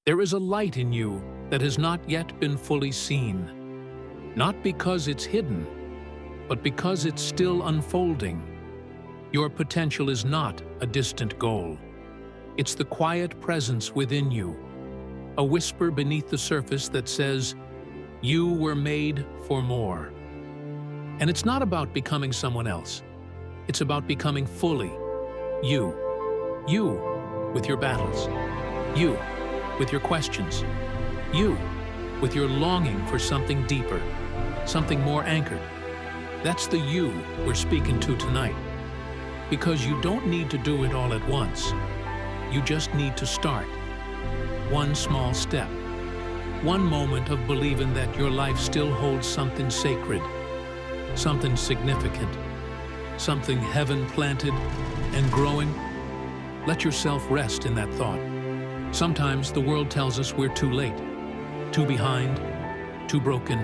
There is a light in you that has not yet been fully seen, not because it's hidden, but because it's still unfolding. Your potential is not a distant goal. It's the quiet presence within you, a whisper beneath the surface that says, "You were made for more." And it's not about becoming someone else. It's about becoming fully you. You with your battles. You with your questions. You with your longing for something deeper, something more anchored. That's the you we're speaking to tonight. Because you don't need to do it all at once. You just need to start. One small step. One moment of believing that your life still holds something sacred, something significant, something heaven planted and growing. Let yourself rest in that thought. Sometimes the world tells us we're too late, too behind, too broken.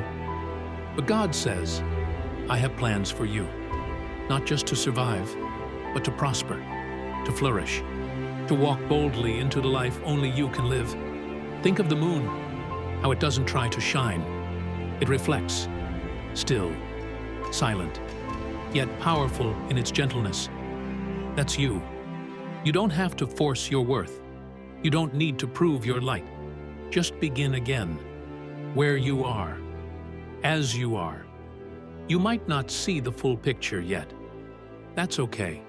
But God says, I have plans for you, not just to survive, but to prosper, to flourish, to walk boldly into the life only you can live. Think of the moon, how it doesn't try to shine. It reflects, still, silent, yet powerful in its gentleness. That's you. You don't have to force your worth. You don't need to prove your light. Just begin again, where you are, as you are. You might not see the full picture yet. That's okay.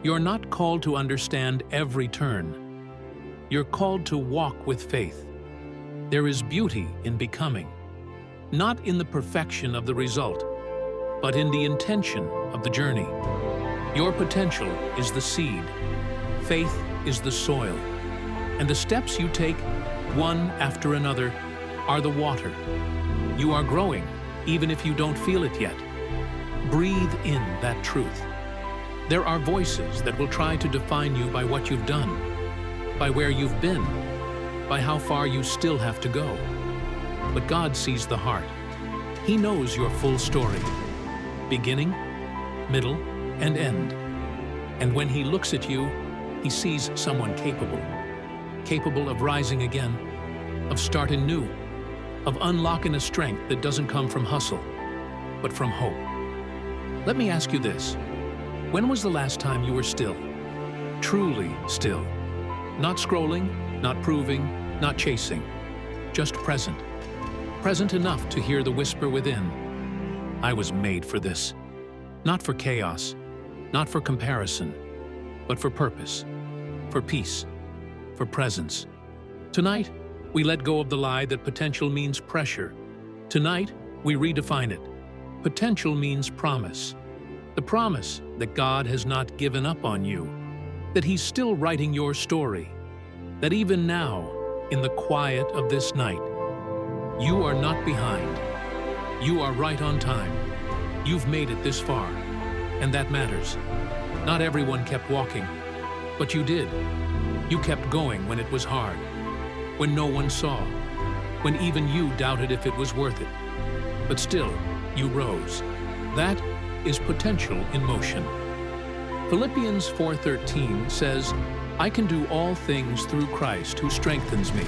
You're not called to understand every turn. You're called to walk with faith. There is beauty in becoming, not in the perfection of the result, but in the intention of the journey. Your potential is the seed, faith is the soil, and the steps you take, one after another, are the water. You are growing, even if you don't feel it yet. Breathe in that truth. There are voices that will try to define you by what you've done, by where you've been, by how far you still have to go. But God sees the heart. He knows your full story, beginning, middle, and end. And when He looks at you, He sees someone capable of rising again, of starting new, of unlocking a strength that doesn't come from hustle, but from hope. Let me ask you this. When was the last time you were still? Truly still. Not scrolling, not proving, not chasing. Just present. Present enough to hear the whisper within. I was made for this. Not for chaos, not for comparison, but for purpose, for peace, for presence. Tonight, we let go of the lie that potential means pressure. Tonight, we redefine it. Potential means promise. The promise that God has not given up on you, that He's still writing your story, that even now, in the quiet of this night, you are not behind. You are right on time. You've made it this far, and that matters. Not everyone kept walking, but you did. You kept going when it was hard, when no one saw, when even you doubted if it was worth it. But still, you rose. That is potential in motion. Philippians 4:13 says, I can do all things through Christ who strengthens me.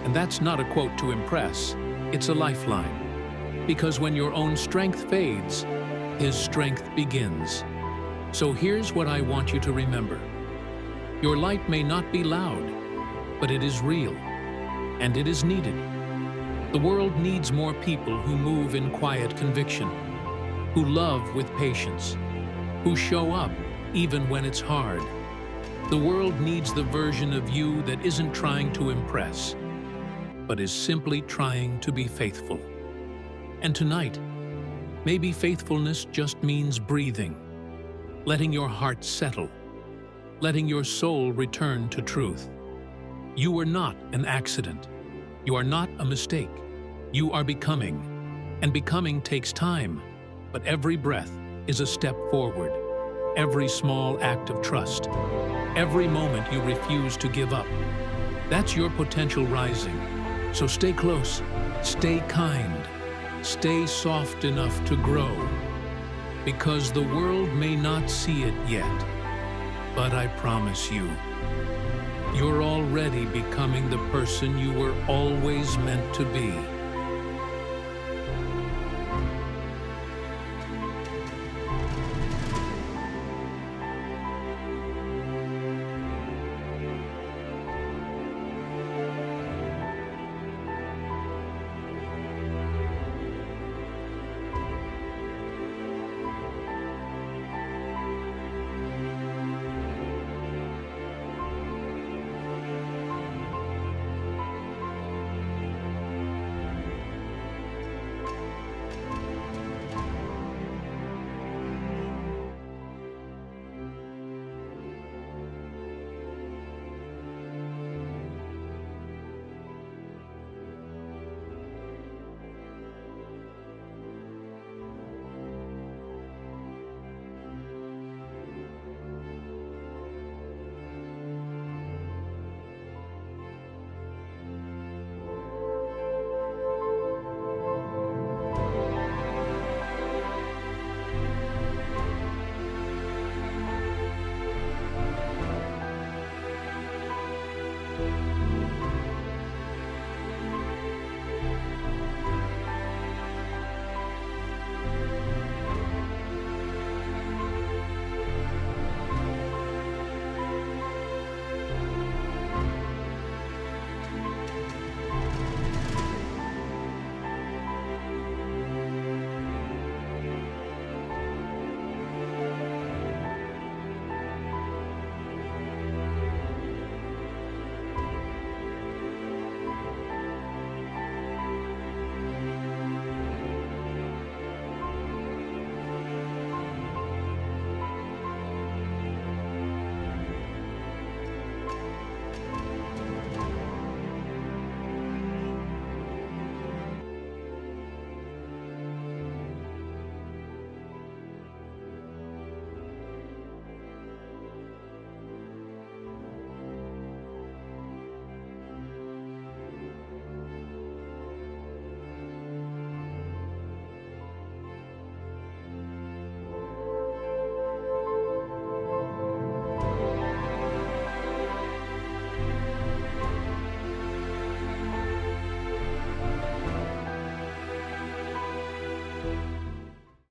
And that's not a quote to impress, it's a lifeline. Because when your own strength fades, His strength begins. So here's what I want you to remember. Your light may not be loud, but it is real, and it is needed. The world needs more people who move in quiet conviction, who love with patience, who show up even when it's hard. The world needs the version of you that isn't trying to impress, but is simply trying to be faithful. And tonight, maybe faithfulness just means breathing, letting your heart settle, letting your soul return to truth. You are not an accident. You are not a mistake. You are becoming, and becoming takes time. But every breath is a step forward, every small act of trust, every moment you refuse to give up. That's your potential rising. So stay close, stay kind, stay soft enough to grow. Because the world may not see it yet, but I promise you, You're already becoming the person you were always meant to be.